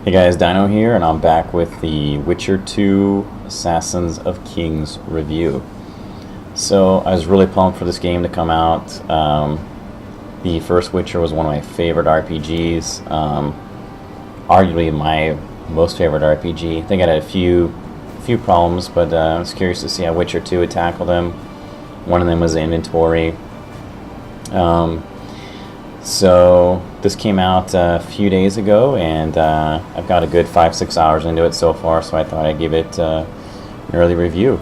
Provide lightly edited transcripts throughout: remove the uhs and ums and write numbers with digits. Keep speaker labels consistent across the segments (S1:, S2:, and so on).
S1: Hey guys, Dino here, and I'm back with the Witcher 2 Assassins of Kings review. So, I was really pumped for this game to come out. The first Witcher was one of my favorite RPGs. Arguably my most favorite RPG. I think I had a few problems, but I was curious to see how Witcher 2 would tackle them. One of them was the inventory. So this came out a few days ago, and I've got a good 5-6 hours into it so far, so I thought I'd give it an early review.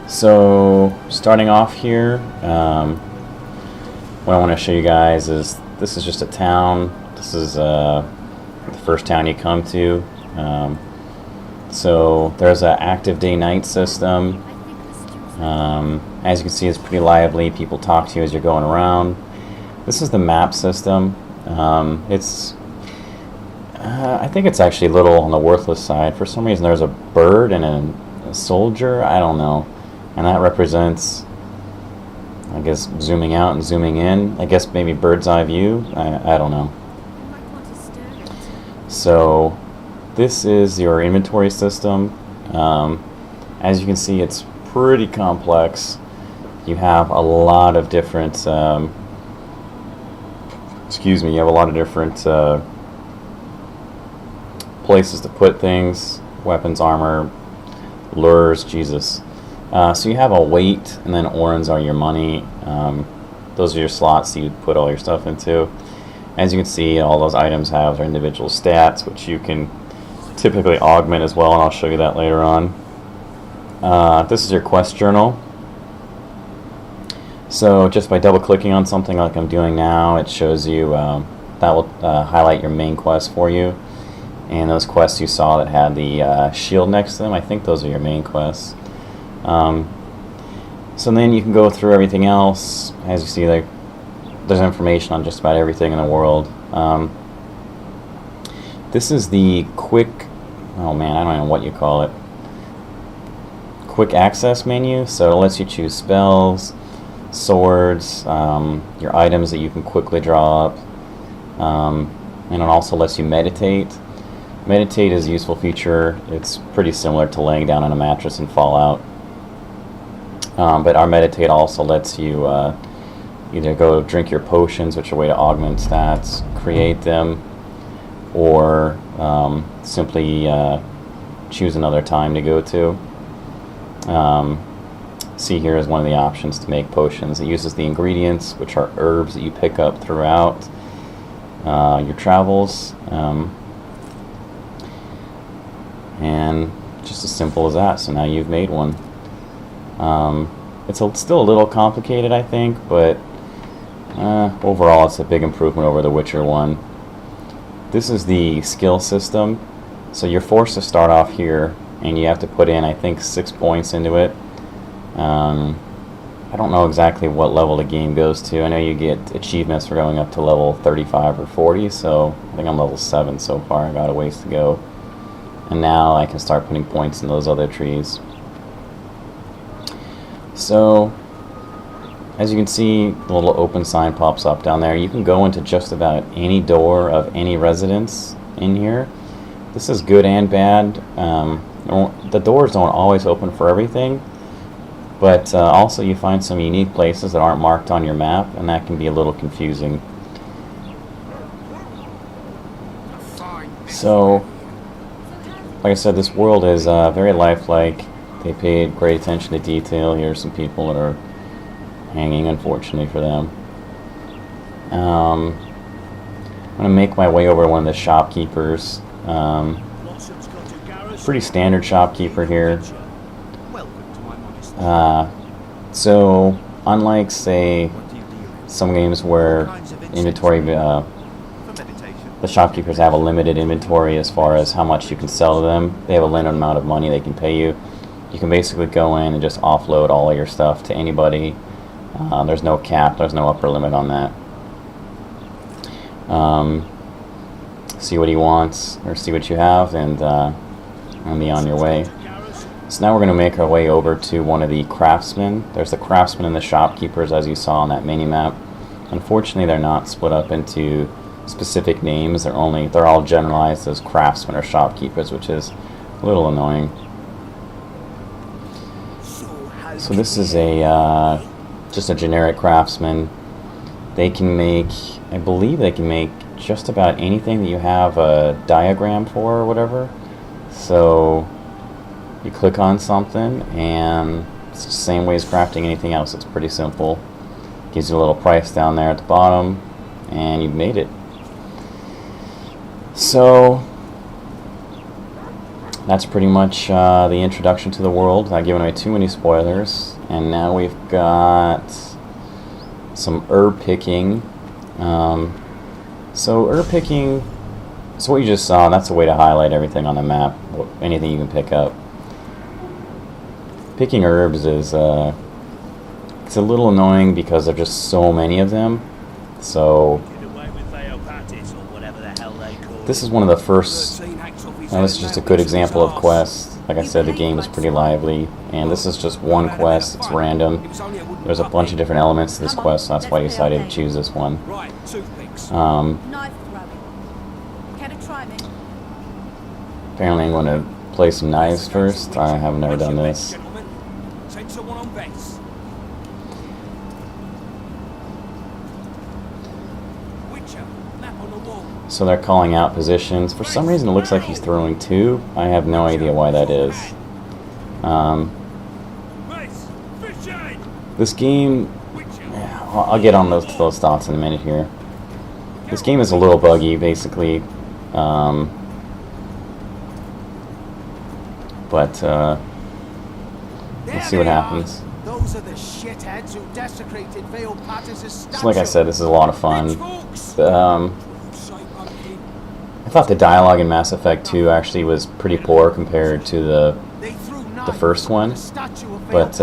S1: So starting off here, what I want to show you guys is this is just a town. This is the first town you come to. So there's an active day-night system. As you can see, it's pretty lively. People talk to you as you're going around. This is the map system. I think it's actually a little on the worthless side. For some reason, there's a bird and a soldier. I don't know. And that represents, I guess, zooming out and zooming in. I guess maybe bird's eye view. I don't know. So this is your inventory system. As you can see, it's pretty complex. You have a lot of different you have a lot of different places to put things, weapons, armor, lures, Jesus. So you have a weight, and then orens are your money. Those are your slots that you put all your stuff into. As you can see, all those items have their individual stats, which you can typically augment as well, and I'll show you that later on. This is your quest journal. So just by double clicking on something like I'm doing now, it shows you, that will highlight your main quest for you. And those quests you saw that had the shield next to them, I think those are your main quests. So then you can go through everything else. As you see, there's information on just about everything in the world. This is the quick, oh man, I don't know what you call it. Quick access menu. So it lets you choose spells, swords, your items that you can quickly draw up, and it also lets you meditate. Meditate is a useful feature. It's pretty similar to laying down on a mattress in Fallout, but our meditate also lets you either go drink your potions, which are a way to augment stats, create them, or simply choose another time to go to. See, here is one of the options to make potions. It uses the ingredients, which are herbs that you pick up throughout your travels, and just as simple as that. So now you've made one. It's still a little complicated, I think, but overall it's a big improvement over the Witcher 1. This is the skill system. So you're forced to start off here, and you have to put in, I think, 6 points into it. I don't know exactly what level the game goes to. I know you get achievements for going up to level 35 or 40, so I think I'm level 7 so far. I got a ways to go. And now I can start putting points in those other trees. So, as you can see, the little open sign pops up down there. You can go into just about any door of any residence in here. This is good and bad. The doors don't always open for everything, but also you find some unique places that aren't marked on your map, and that can be a little confusing. So, like I said, this world is very lifelike. They paid great attention to detail. Here's some people that are hanging, unfortunately for them. I'm going to make my way over to one of the shopkeepers. Pretty standard shopkeeper here. So unlike, say, some games where inventory, the shopkeepers have a limited inventory as far as how much you can sell to them. They have a limited amount of money they can pay you. You can basically go in and just offload all of your stuff to anybody. There's no cap, there's no upper limit on that. See what he wants, or see what you have, and be on your way. So now we're going to make our way over to one of the craftsmen. There's the craftsmen and the shopkeepers, as you saw on that mini-map. Unfortunately, they're not split up into specific names. They're all generalized as craftsmen or shopkeepers, which is a little annoying. So this is a just a generic craftsman. They can make, I believe they can make just about anything that you have a diagram for or whatever. So you click on something and it's the same way as crafting anything else. It's pretty simple. Gives you a little price down there at the bottom and you've made it. So that's pretty much the introduction to the world. Not giving away too many spoilers. And now we've got some herb picking. So herb picking, so what you just saw, that's a way to highlight everything on the map, anything you can pick up. Picking herbs is it's a little annoying because there are just so many of them. So this is one of the first, now this is just a good example of quests. Like I said, the game is pretty lively, and this is just one quest. It's random. There's a bunch of different elements to this quest, so that's why I decided to choose this one. Apparently I'm going to play some knives first. I have never done this. So they're calling out positions. For some reason it looks like he's throwing two. I have no idea why that is. This game, I'll get on those thoughts in a minute here. This game is a little buggy, basically. But let's see what happens.
S2: Those are the shitheads who desecrated Vale Pattis' statue.
S1: So like I said, this is a lot of fun. I thought the dialogue in Mass Effect 2 actually was pretty poor compared to the first one, but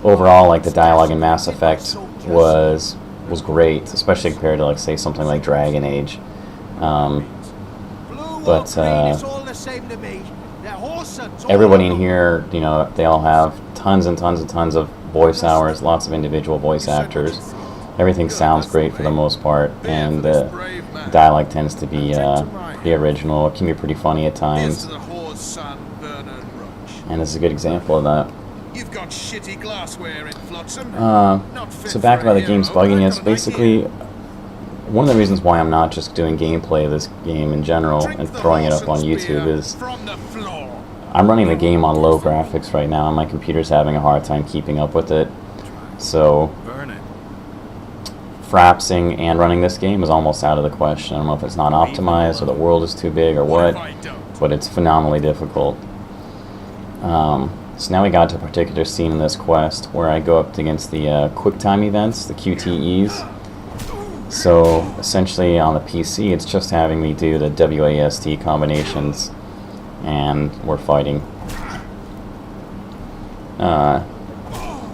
S1: overall, like, the dialogue in Mass Effect was great, especially compared to, like, say, something like Dragon Age. But everybody in here, you know, they all have tons and tons and tons of voice hours, lots of individual voice actors. Everything sounds great for the most part, and the dialogue tends to be the original. It can be pretty funny at times, and this is a good example of that. So back about the game's bugginess, basically, one of the reasons why I'm not just doing gameplay of this game in general and throwing it up on YouTube is I'm running the game on low graphics right now, and my computer's having a hard time keeping up with it. So frapsing and running this game is almost out of the question. I don't know if it's not optimized or the world is too big or what, but it's phenomenally difficult. So now we got to a particular scene in this quest where I go up against the quick time events, the QTEs. So essentially on the PC it's just having me do the WASD combinations, and we're fighting.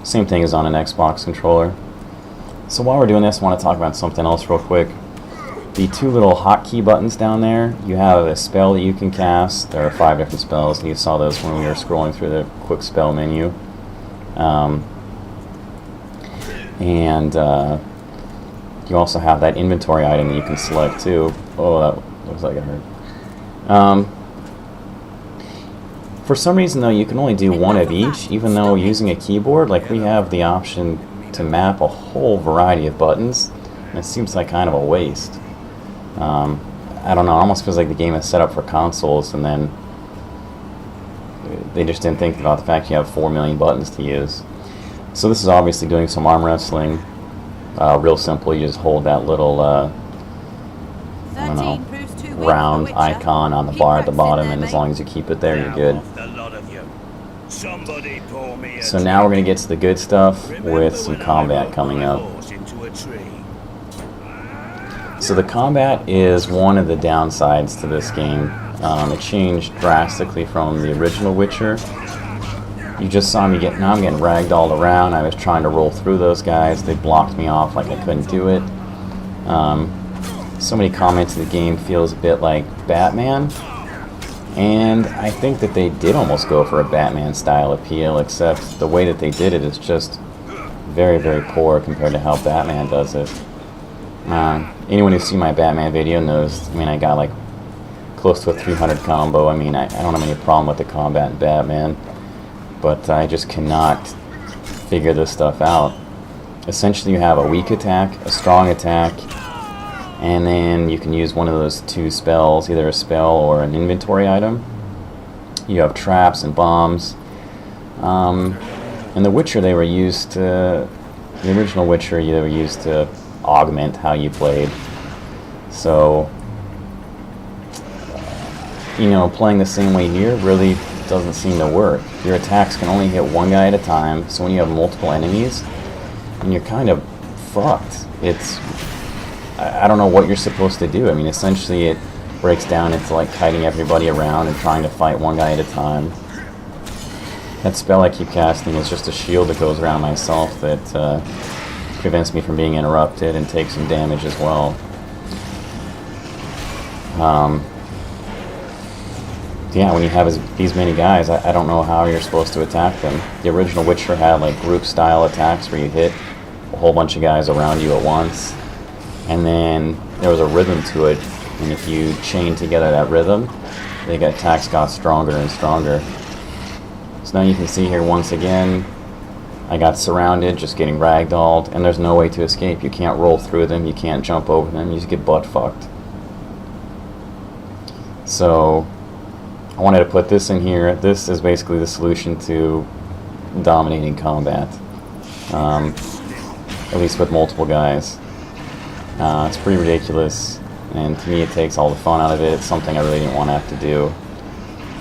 S1: Same thing as on an Xbox controller. So while we're doing this, I want to talk about something else real quick. The two little hotkey buttons down there, you have a spell that you can cast. There are 5 different spells, and you saw those when we were scrolling through the quick spell menu. You also have that inventory item that you can select too. Oh, that looks like it hurt. For some reason though, you can only do one of each, even though using a keyboard, like, we have the option to map a whole variety of buttons, and it seems like kind of a waste. I don't know, it almost feels like the game is set up for consoles, and then they just didn't think about the fact you have 4 million buttons to use. So this is obviously doing some arm wrestling. Real simple, you just hold that little I don't know, round icon on the bar at the bottom, and as long as you keep it there, you're good. So now we're going to get to the good stuff with some combat coming up. So the combat is one of the downsides to this game. It changed drastically from the original Witcher. You just saw me now I'm getting ragdolled around. I was trying to roll through those guys. They blocked me off like I couldn't do it. Somebody commented the game feels a bit like Batman. And I think that they did almost go for a Batman style appeal, except the way that they did it is just very, very poor compared to how Batman does it. Anyone who's seen my Batman video knows, I mean, I got like close to a 300 combo. I mean, I don't have any problem with the combat in Batman, but I just cannot figure this stuff out. Essentially, you have a weak attack, a strong attack, and then you can use one of those two spells, either a spell or an inventory item. You have traps and bombs. In The Witcher, they were used to, the original Witcher, they were used to augment how you played. So, you know, playing the same way here really doesn't seem to work. Your attacks can only hit one guy at a time, so when you have multiple enemies, and you're kind of fucked. I don't know what you're supposed to do. I mean, essentially it breaks down into like kiting everybody around and trying to fight one guy at a time. That spell I keep casting is just a shield that goes around myself that prevents me from being interrupted and takes some damage as well. Yeah, when you have these many guys, I don't know how you're supposed to attack them. The original Witcher had like group-style attacks where you hit a whole bunch of guys around you at once, and then there was a rhythm to it, and if you chain together that rhythm, the attacks got stronger and stronger. So now you can see here once again, I got surrounded, just getting ragdolled, and there's no way to escape. You can't roll through them, you can't jump over them, you just get butt-fucked. So I wanted to put this in here. This is basically the solution to dominating combat, at least with multiple guys. It's pretty ridiculous, and to me it takes all the fun out of it. It's something I really didn't want to have to do.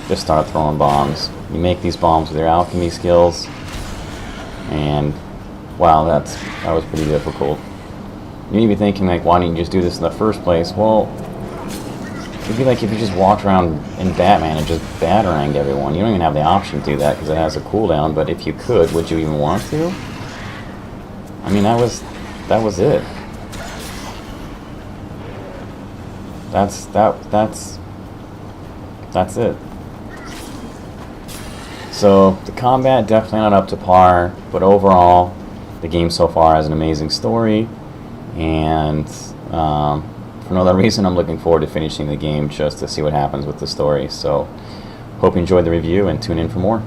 S1: Just start throwing bombs. You make these bombs with your alchemy skills, and wow, that was pretty difficult. You may be thinking, like, why didn't you just do this in the first place? Well, it'd be like if you just walked around in Batman and just bataranged everyone. You don't even have the option to do that because it has a cooldown, but if you could, would you even want to? I mean, that was it. That's it. So the combat definitely not up to par, but overall the game so far has an amazing story, and for no other reason I'm looking forward to finishing the game just to see what happens with the story. So hope you enjoyed the review and tune in for more.